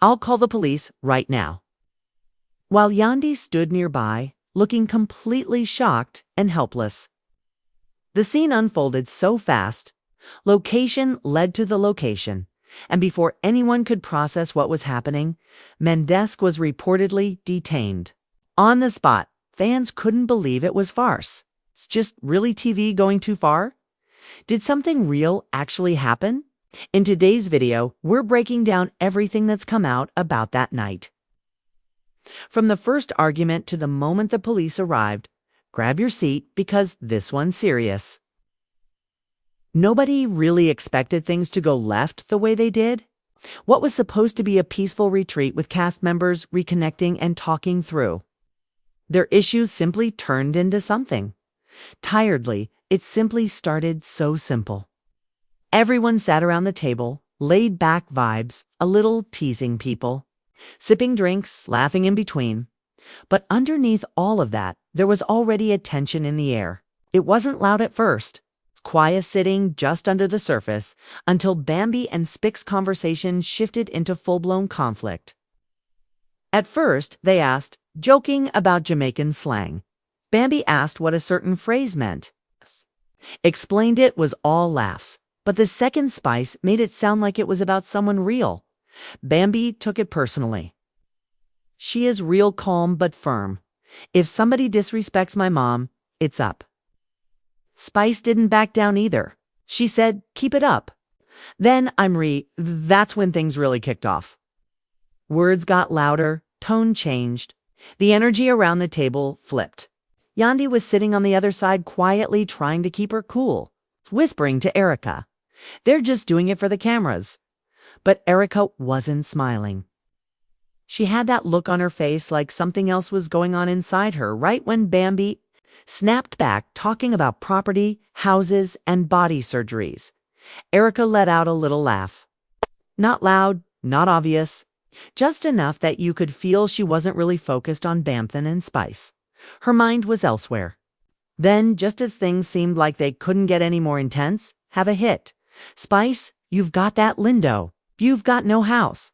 I'll call the police right now." While Yandy stood nearby, looking completely shocked and helpless. The scene unfolded so fast. Location led to the location, and before anyone could process what was happening, Mendeecees was reportedly detained. On the spot, fans couldn't believe it was farce. It's just really TV going too far? Did something real actually happen? In today's video, we're breaking down everything that's come out about that night. From the first argument to the moment the police arrived, grab your seat because this one's serious. Nobody really expected things to go left the way they did. What was supposed to be a peaceful retreat with cast members reconnecting and talking through, their issues simply turned into something. Tiredly, it simply started so simple. Everyone sat around the table, laid back vibes, a little teasing people, sipping drinks, laughing in between. But underneath all of that, there was already a tension in the air. It wasn't loud at first, quiet sitting just under the surface, until Bambi and Spick's conversation shifted into full-blown conflict. At first, they asked, joking about Jamaican slang. Bambi asked what a certain phrase meant. Explained it was all laughs, but the second Spice made it sound like it was about someone real. Bambi took it personally. She is real calm but firm. If somebody disrespects my mom, it's up. Spice didn't back down either. She said, keep it up. Then that's when things really kicked off. Words got louder, tone changed. The energy around the table flipped. Yandy was sitting on the other side quietly trying to keep her cool, whispering to Erica. They're just doing it for the cameras. But Erica wasn't smiling. She had that look on her face like something else was going on inside her right when Bambi snapped back talking about property, houses, and body surgeries. Erica let out a little laugh. Not loud, not obvious, just enough that you could feel she wasn't really focused on Bamthen and Spice. Her mind was elsewhere. Then, just as things seemed like they couldn't get any more intense, have a hit. Spice, you've got that Lindo. You've got no house.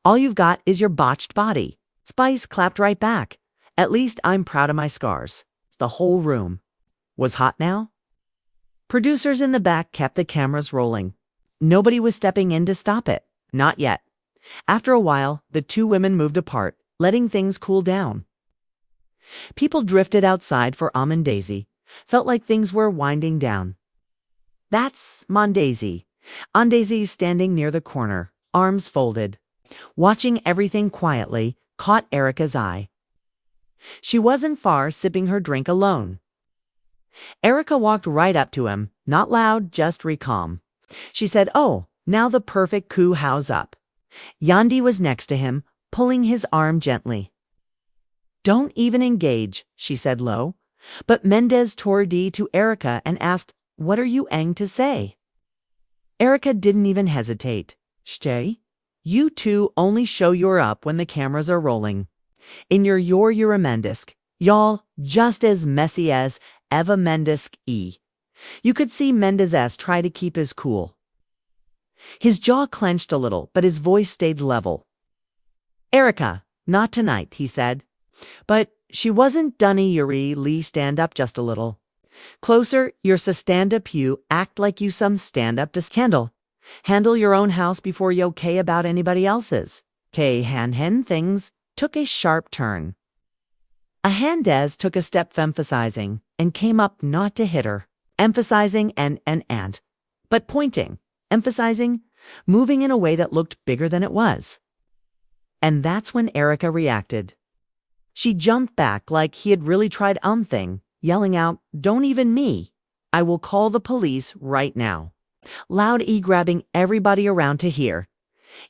All you've got is your botched body. Spice clapped right back. At least I'm proud of my scars. The whole room was hot now. Producers in the back kept the cameras rolling. Nobody was stepping in to stop it. Not yet. After a while, the two women moved apart, letting things cool down. People drifted outside for Daisy. Felt like things were winding down. That's Mondaisy. Daisy standing near the corner, arms folded, watching everything quietly, caught Erica's eye. She wasn't far, sipping her drink alone. Erica walked right up to him, not loud, just calm. She said, "Oh, now the perfect coup, how's up?" Yandy was next to him, pulling his arm gently. "Don't even engage," she said low. But Mendeecees tore to Erica and asked, "What are you ang to say?" Erica didn't even hesitate. "Stay. You two only show you're up when the cameras are rolling. In your you're a Mendeecees. Y'all just as messy as Eva Mendeecees. You could see Mendeecees try to keep his cool. His jaw clenched a little, but his voice stayed level. "Erica, not tonight," he said. But she wasn't dunny Yuri Lee, stand up just a little. "Closer, you're stand up, you act like you some stand up to scandal. Handle your own house before you okay about anybody else's." Hen things took a sharp turn. A Handez took a step emphasizing and came up not to hit her, emphasizing and, but pointing, emphasizing, moving in a way that looked bigger than it was. And that's when Erica reacted. She jumped back like he had really tried thing, yelling out, "Don't even me. I will call the police right now." Loud grabbing everybody around to hear.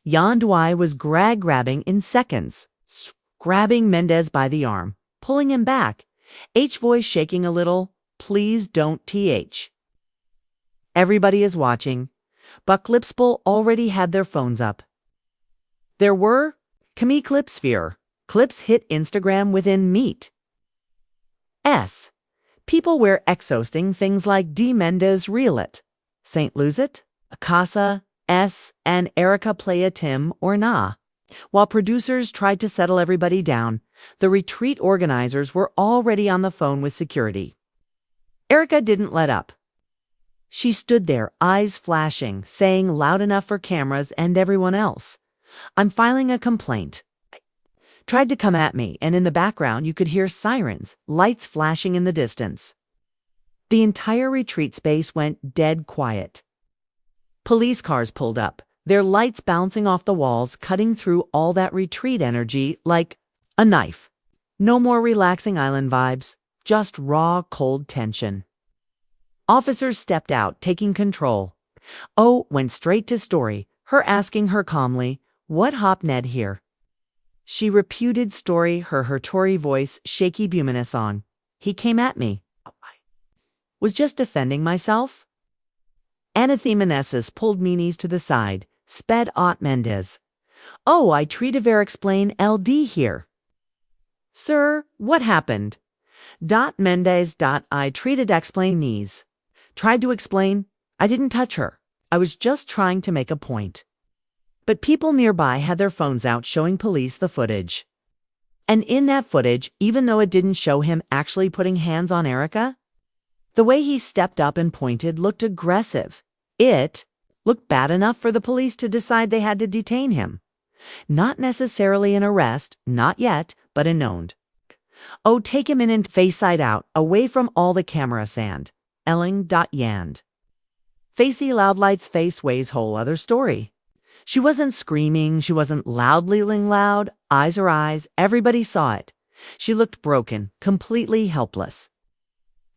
Yandy was grabbing in seconds, grabbing Mendeecees by the arm, pulling him back, voice shaking a little, "Please don't th." Everybody is watching, but Clipspool already had their phones up. There were clipsphere. Clips hit Instagram within meet. People were exhausting things like D. Mendeecees reel it, St. Lose it, Akasa, and Erica play a Tim or nah. While producers tried to settle everybody down, the retreat organizers were already on the phone with security. Erica didn't let up. She stood there, eyes flashing, saying loud enough for cameras and everyone else, "I'm filing a complaint." Tried to come at me, and in the background you could hear sirens, lights flashing in the distance. The entire retreat space went dead quiet. Police cars pulled up, their lights bouncing off the walls, cutting through all that retreat energy like a knife. No more relaxing island vibes, just raw, cold tension. Officers stepped out, taking control. O went straight to Story, her asking her calmly, "What hop Ned here?" She reputed Story, her Tory voice, shaky Buminous song. "He came at me. Was just defending myself." Anathemenesis pulled Meanies to the side, sped Aunt Mendez. "Oh, I treat of explain LD here." "Sir, what happened?" Mendez. I treated explain knees. Tried to explain. I didn't touch her. I was just trying to make a point. But people nearby had their phones out showing police the footage. And in that footage, even though it didn't show him actually putting hands on Erica, the way he stepped up and pointed looked aggressive. It looked bad enough for the police to decide they had to detain him. Not necessarily an arrest, not yet, but a known. "Oh, take him in and face side out, away from all the camera sand." Yand. Facey Loudlight's face weighs whole other story. She wasn't screaming, she wasn't loudly loud, eyes are eyes, everybody saw it. She looked broken, completely helpless.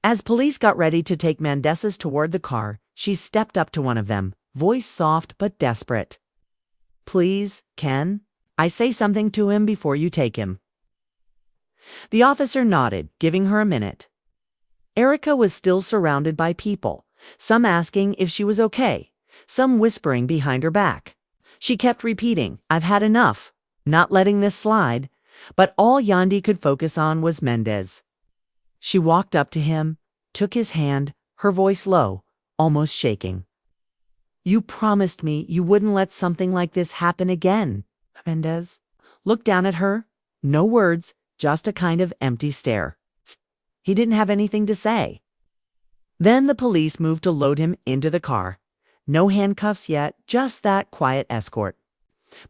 As police got ready to take Mendezes toward the car, she stepped up to one of them, voice soft but desperate. "Please, Ken, I say something to him before you take him." The officer nodded, giving her a minute. Erica was still surrounded by people, some asking if she was okay, some whispering behind her back. She kept repeating, "I've had enough," not letting this slide, but all Yandy could focus on was Mendez. She walked up to him, took his hand, her voice low, almost shaking. "You promised me you wouldn't let something like this happen again." Mendez looked down at her, no words, just a kind of empty stare. He didn't have anything to say. Then the police moved to load him into the car. No handcuffs yet, just that quiet escort.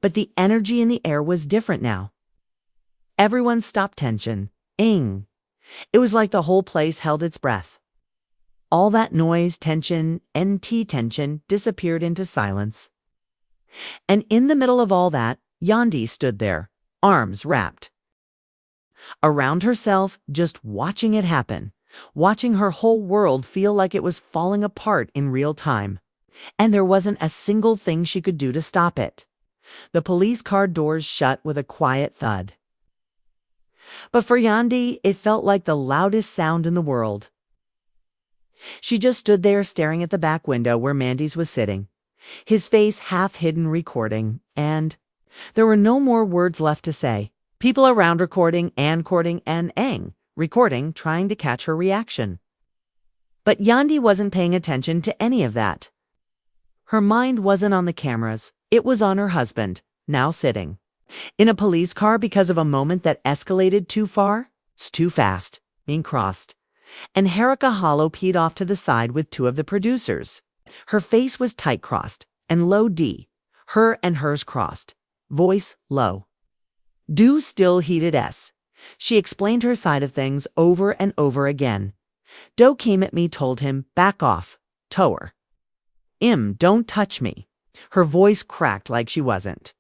But the energy in the air was different now. Everyone stopped tension. Ing. It was like the whole place held its breath. All that noise, tension, NT tension disappeared into silence. And in the middle of all that, Yandy stood there, arms wrapped around herself, just watching it happen, watching her whole world feel like it was falling apart in real time. And there wasn't a single thing she could do to stop it. The police car doors shut with a quiet thud. But for Yandy, it felt like the loudest sound in the world. She just stood there staring at the back window where Mandy's was sitting, his face half hidden recording, and there were no more words left to say. People around recording, and recording, trying to catch her reaction. But Yandy wasn't paying attention to any of that. Her mind wasn't on the cameras, it was on her husband, now sitting in a police car because of a moment that escalated too far, too fast, being crossed. And Erica Hollow peed off to the side with two of the producers. Her face was tight crossed, and low D, her and hers crossed, voice low. Do still heated S. She explained her side of things over and over again. Doe came at me, told him, back off, tow her. Don't touch me. Her voice cracked like she wasn't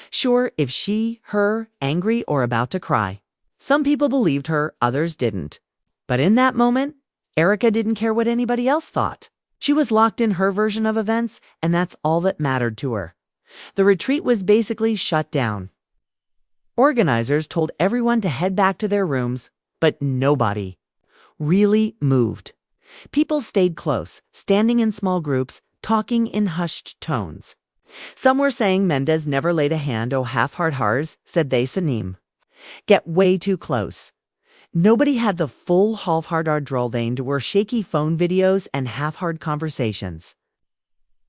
sure if she, her, angry or about to cry. Some people believed her, others didn't. But in that moment, Erica didn't care what anybody else thought. She was locked in her version of events, and that's all that mattered to her. The retreat was basically shut down. Organizers told everyone to head back to their rooms, but nobody really moved. People stayed close, standing in small groups, talking in hushed tones. Some were saying Mendez never laid a hand, oh half-hard hars, said they Sanim. Get way too close. Nobody had the full half-hard ardroldain to were shaky phone videos and half-hard conversations.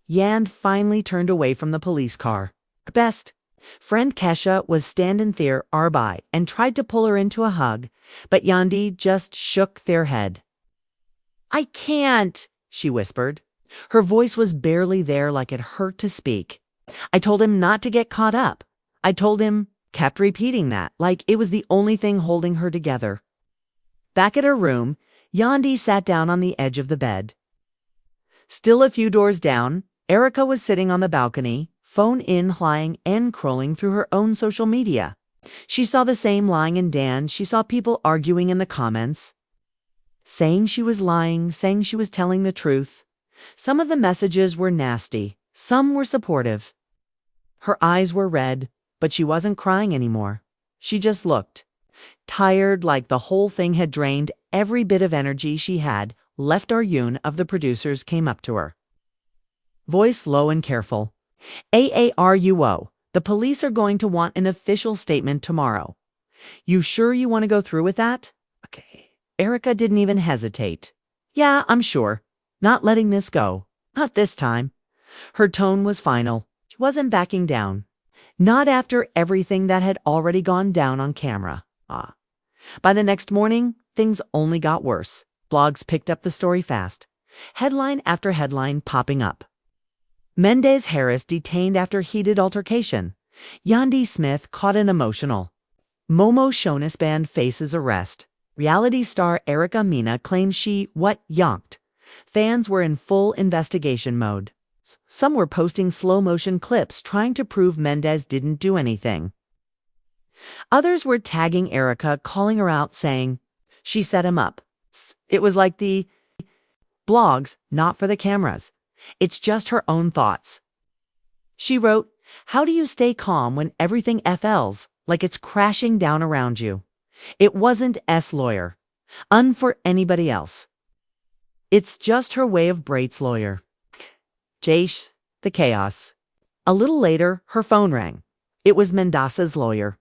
Yand finally turned away from the police car. Best, Friend Kesha was standing there by and tried to pull her into a hug, but Yandy just shook their head. "I can't," she whispered. Her voice was barely there, like it hurt to speak. "I told him not to get caught up. I told him," kept repeating that, like it was the only thing holding her together. Back at her room, Yandy sat down on the edge of the bed. Still a few doors down, Erica was sitting on the balcony, phone in, lying and scrolling through her own social media. She saw the same lying and dance. She saw people arguing in the comments, saying she was lying, saying she was telling the truth. Some of the messages were nasty, some were supportive. Her eyes were red, but she wasn't crying anymore. She just looked tired, like the whole thing had drained every bit of energy she had left. Aryun of the producers came up to her, voice low and careful. "AARUO, the police are going to want an official statement tomorrow. You sure you want to go through with that?" Okay. Erica didn't even hesitate. "Yeah, I'm sure. Not letting this go. Not this time." Her tone was final. She wasn't backing down. Not after everything that had already gone down on camera. By the next morning, things only got worse. Blogs picked up the story fast. Headline after headline popping up. Mendez Harris detained after heated altercation. Yandy Smith caught an emotional. Momo Shonis band faces arrest. Reality star Erica Mena claims she yonked. Fans were in full investigation mode. Some were posting slow-motion clips trying to prove Mendez didn't do anything. Others were tagging Erica, calling her out, saying she set him up. It was like the blogs, not for the cameras. It's just her own thoughts. She wrote, "How do you stay calm when everything FLs like it's crashing down around you?" It wasn't S lawyer. For anybody else. It's just her way of Brait's lawyer. Jace, the chaos. A little later, her phone rang. It was Mendoza's lawyer.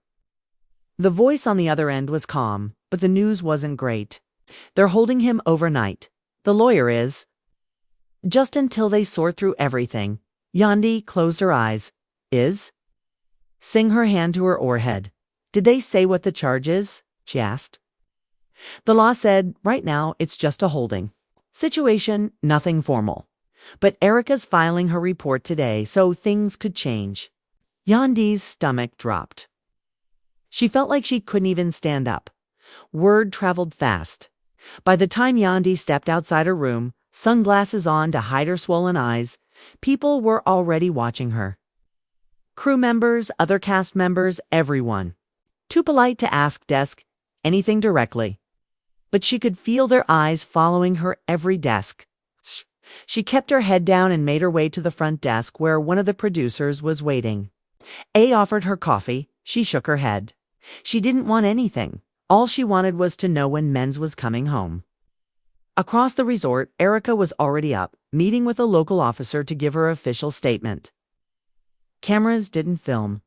The voice on the other end was calm, but the news wasn't great. "They're holding him overnight. The lawyer is." Just until they sort through everything. Yandy closed her eyes. "Is?" Sing her hand to her forehead. "Did they say what the charge is?" she asked. The law said, right now, it's just a holding situation, nothing formal. But Erica's filing her report today, so things could change. Yandy's stomach dropped. She felt like she couldn't even stand up. Word traveled fast. By the time Yandy stepped outside her room, sunglasses on to hide her swollen eyes, people were already watching her. Crew members, other cast members, everyone. Too polite to ask desk anything directly. But she could feel their eyes following her every desk. She kept her head down and made her way to the front desk where one of the producers was waiting. A offered her coffee. She shook her head. She didn't want anything. All she wanted was to know when Menz was coming home. Across the resort, Erica was already up, meeting with a local officer to give her official statement. Cameras didn't film.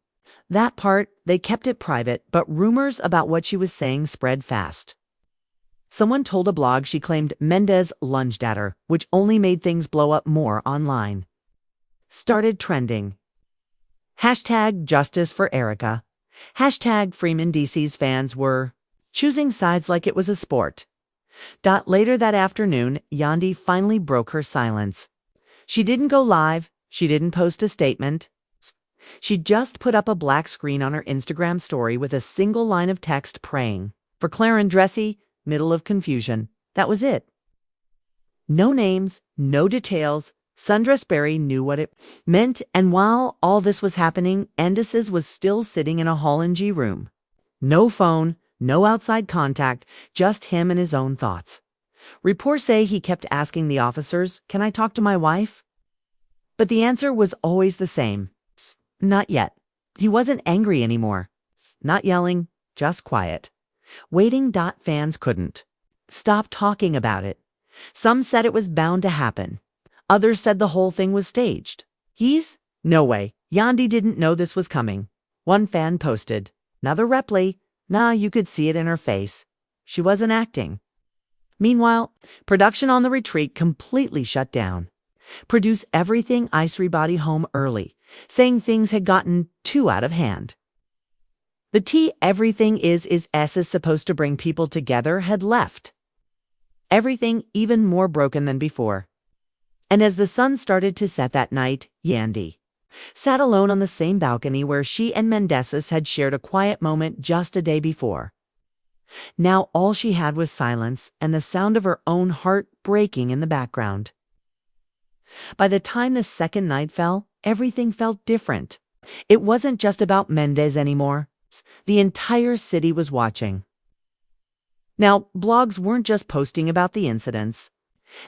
That part, they kept it private, but rumors about what she was saying spread fast. Someone told a blog she claimed Mendez lunged at her, which only made things blow up more online. Started trending. Hashtag justice for Erica. Hashtag Free Mendeecees fans were choosing sides like it was a sport. Later that afternoon, Yandy finally broke her silence. She didn't go live. She didn't post a statement. She just put up a black screen on her Instagram story with a single line of text praying for Claire Andressi, middle of confusion. That was it. No names, no details. Sundress Berry knew what it meant, and while all this was happening, Andes's was still sitting in a hall in G room. No phone, no outside contact, just him and his own thoughts. Reports say he kept asking the officers, "Can I talk to my wife?" But the answer was always the same. Not yet. He wasn't angry anymore. Not yelling, just quiet. Waiting. Fans couldn't stop talking about it. Some said it was bound to happen. Others said the whole thing was staged. No way. Yandy didn't know this was coming. One fan posted. Another reply. Nah, you could see it in her face. She wasn't acting. Meanwhile, production on the retreat completely shut down. Produce everything Ice Rebody home early. saying things had gotten too out of hand. The tea everything is supposed to bring people together had left. Everything even more broken than before. And as the sun started to set that night, Yandy sat alone on the same balcony where she and Mendeecees had shared a quiet moment just a day before. Now all she had was silence and the sound of her own heart breaking in the background. By the time the second night fell, everything felt different. It wasn't just about Mendeecees anymore. The entire city was watching. Now, blogs weren't just posting about the incidents.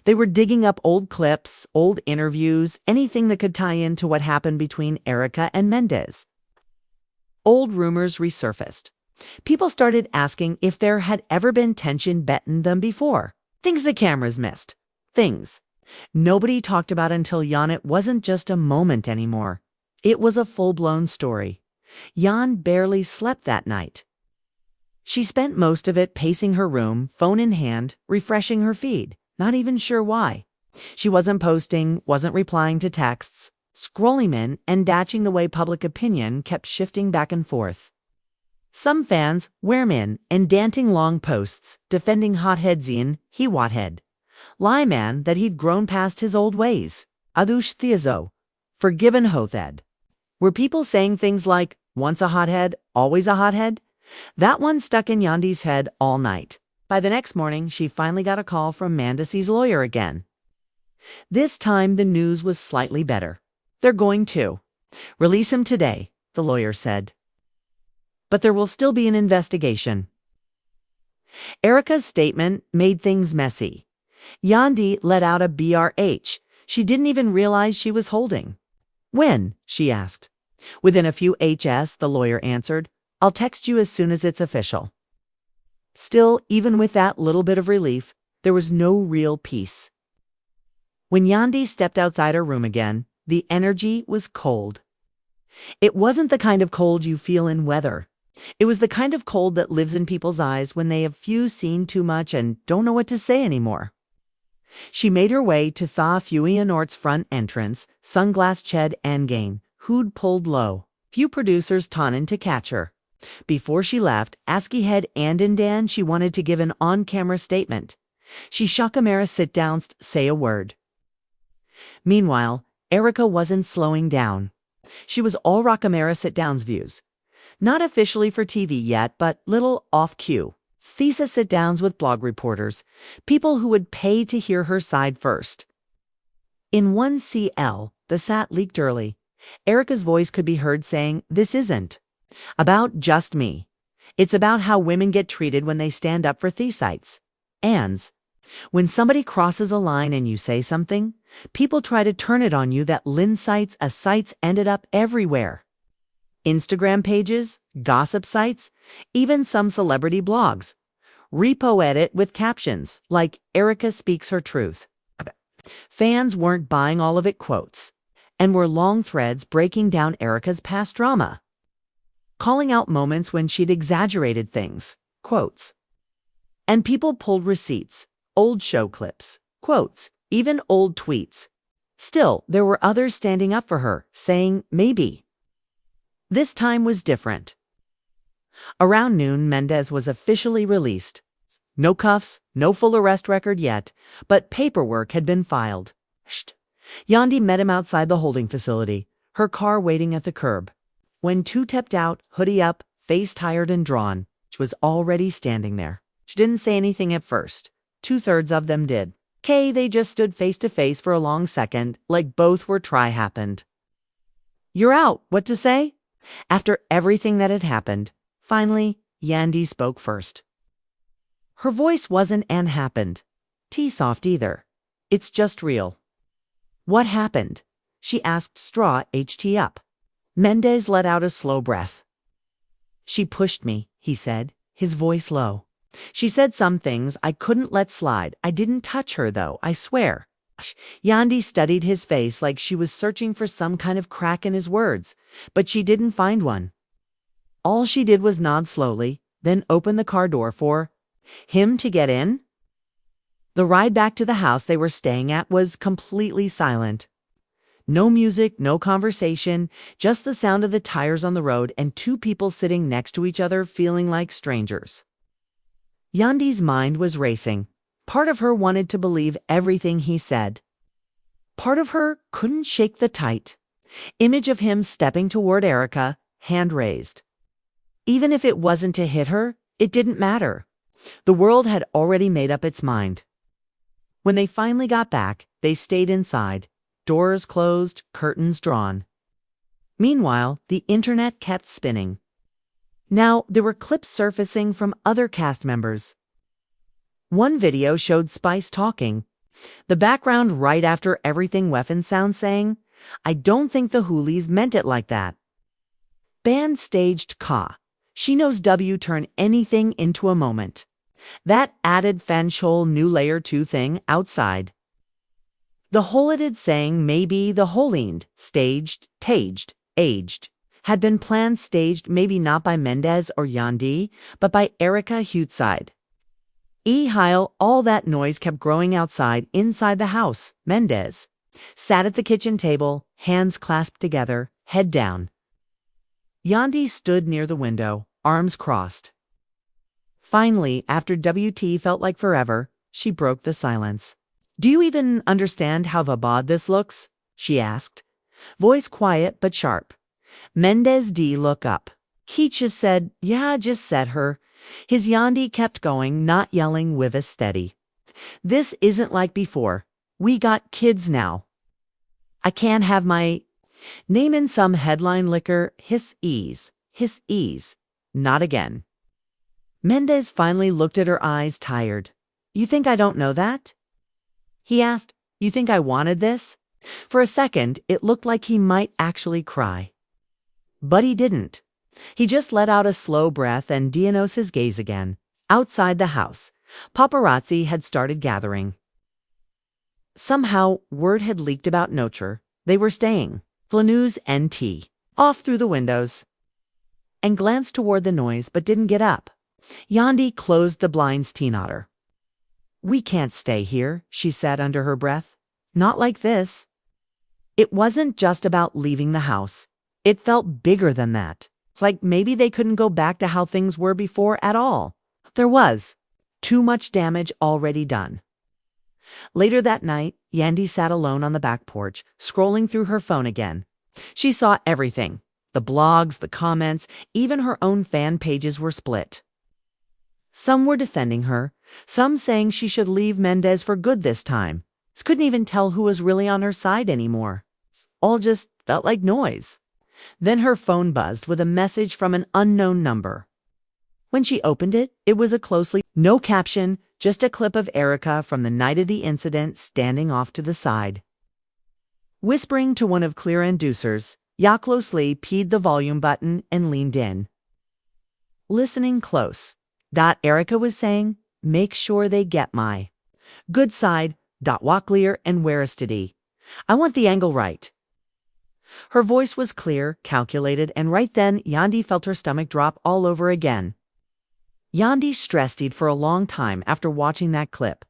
They were digging up old clips, old interviews, anything that could tie into what happened between Erica and Mendeecees. Old rumors resurfaced. People started asking if there had ever been tension between them before. Things the cameras missed. Things nobody talked about until it wasn't just a moment anymore. It was a full-blown story. Jan barely slept that night. She spent most of it pacing her room, phone in hand, refreshing her feed, not even sure why. She wasn't posting, wasn't replying to texts, scrolling in and datching the way public opinion kept shifting back and forth. Some fans were in and danting long posts, defending hothead Zien, he wathead. Lie man that he'd grown past his old ways. Adush Theazo. Forgiven hothed. Were people saying things like, once a hothead, always a hothead? That one stuck in Yandy's head all night. By the next morning, she finally got a call from Mendeecees' lawyer again. This time, the news was slightly better. They're going to release him today, the lawyer said. But there will still be an investigation. Erica's statement made things messy. Yandy let out a BRH she didn't even realize she was holding. When? She asked. Within a few HS, the lawyer answered. I'll text you as soon as it's official. Still, even with that little bit of relief, there was no real peace. When Yandy stepped outside her room again, the energy was cold. It wasn't the kind of cold you feel in weather. It was the kind of cold that lives in people's eyes when they have seen too much and don't know what to say anymore. She made her way to Tha Fuianort's front entrance, sunglass ched Angain, who'd pulled low. Few producers taunted to catch her. Before she left, Askihead and in Dan, she wanted to give an on-camera statement. She saw Camara sit down, say a word. Meanwhile, Erica wasn't slowing down. She was all Camara sit-downs views. Not officially for TV yet, but little off-cue. Thesis sit-downs with blog reporters, people who would pay to hear her side first. In 1CL, the SAT leaked early. Erica's voice could be heard saying, "This isn't about just me. It's about how women get treated when they stand up for thesites. Ands. When somebody crosses a line and you say something, people try to turn it on you that linsites a sites ended up everywhere. Instagram pages, gossip sites, even some celebrity blogs. Repo edit with captions like Erica speaks her truth. Fans weren't buying all of it quotes, and were long threads breaking down Erica's past drama, calling out moments when she'd exaggerated things, quotes. And people pulled receipts, old show clips, quotes, even old tweets. Still, there were others standing up for her, saying maybe. This time was different. Around noon, Mendeecees was officially released. No cuffs, no full arrest record yet, but paperwork had been filed. Yandy met him outside the holding facility, her car waiting at the curb. When two stepped out, hoodie up, face tired and drawn, she was already standing there. She didn't say anything at first. 2/3 of them did. They just stood face to face for a long second, like both were try-happened. You're out, what to say? After everything that had happened, finally, Yandy spoke first. Her voice wasn't "and happened" T-soft either. It's just real. What happened? She asked straw HT up. Mendeecees let out a slow breath. She pushed me, he said, his voice low. She said some things I couldn't let slide. I didn't touch her, though, I swear. Yandy studied his face like she was searching for some kind of crack in his words, but she didn't find one. All she did was nod slowly, then open the car door for him to get in. The ride back to the house they were staying at was completely silent. No music, no conversation, just the sound of the tires on the road and two people sitting next to each other feeling like strangers. Yandy's mind was racing. Part of her wanted to believe everything he said. Part of her couldn't shake the tight image of him stepping toward Erica, hand raised. Even if it wasn't to hit her, it didn't matter. The world had already made up its mind. When they finally got back, they stayed inside, doors closed, curtains drawn. Meanwhile, the internet kept spinning. Now, there were clips surfacing from other cast members. One video showed Spice talking. The background right after everything weapon sound saying, "I don't think the Hoolies meant it like that." Band staged Ka. She knows W turn anything into a moment. That added Fanchol new layer 2 thing outside. The Holidid saying maybe the Holiend, staged, taged, aged, had been planned staged maybe not by Mendez or Yandy, but by Erica Huteside. Heil, all that noise kept growing outside, inside the house. Mendez sat at the kitchen table, hands clasped together, head down. Yandy stood near the window, arms crossed. Finally, after WT felt like forever, she broke the silence. "Do you even understand how vabad this looks?" she asked. Voice quiet but sharp. Mendez D look up. He just said, "Yeah, just said her." His Yandy kept going, not yelling, with a steady. "This isn't like before. We got kids now. I can't have my name in some headline liquor. His ease. Not again." Mendez finally looked at her eyes, tired. "You think I don't know that?" he asked. "You think I wanted this?" For a second, it looked like he might actually cry. But he didn't. He just let out a slow breath and Dionysus his gaze again. Outside the house, paparazzi had started gathering. Somehow, word had leaked about Notre. They were staying. Flannews NT. Off through the windows. And glanced toward the noise but didn't get up. Yandy closed the blinds T-Notter. "We can't stay here," she said under her breath. "Not like this." It wasn't just about leaving the house. It felt bigger than that. It's like maybe they couldn't go back to how things were before at all. There was too much damage already done. Later that night, Yandy sat alone on the back porch, scrolling through her phone again. She saw everything. The blogs, the comments, even her own fan pages were split. Some were defending her, some saying she should leave Mendez for good this time. She couldn't even tell who was really on her side anymore. All just felt like noise. Then her phone buzzed with a message from an unknown number. When she opened it, it was no caption, just a clip of Erica from the night of the incident standing off to the side. Whispering to one of Clear Inducers, Ya closely peed the volume button and leaned in. Listening close. Erica was saying, "Make sure they get my good side. Waclear and Werestity. I want the angle right." Her voice was clear, calculated, and right then Yandy felt her stomach drop all over again. Yandy stressed for a long time after watching that clip.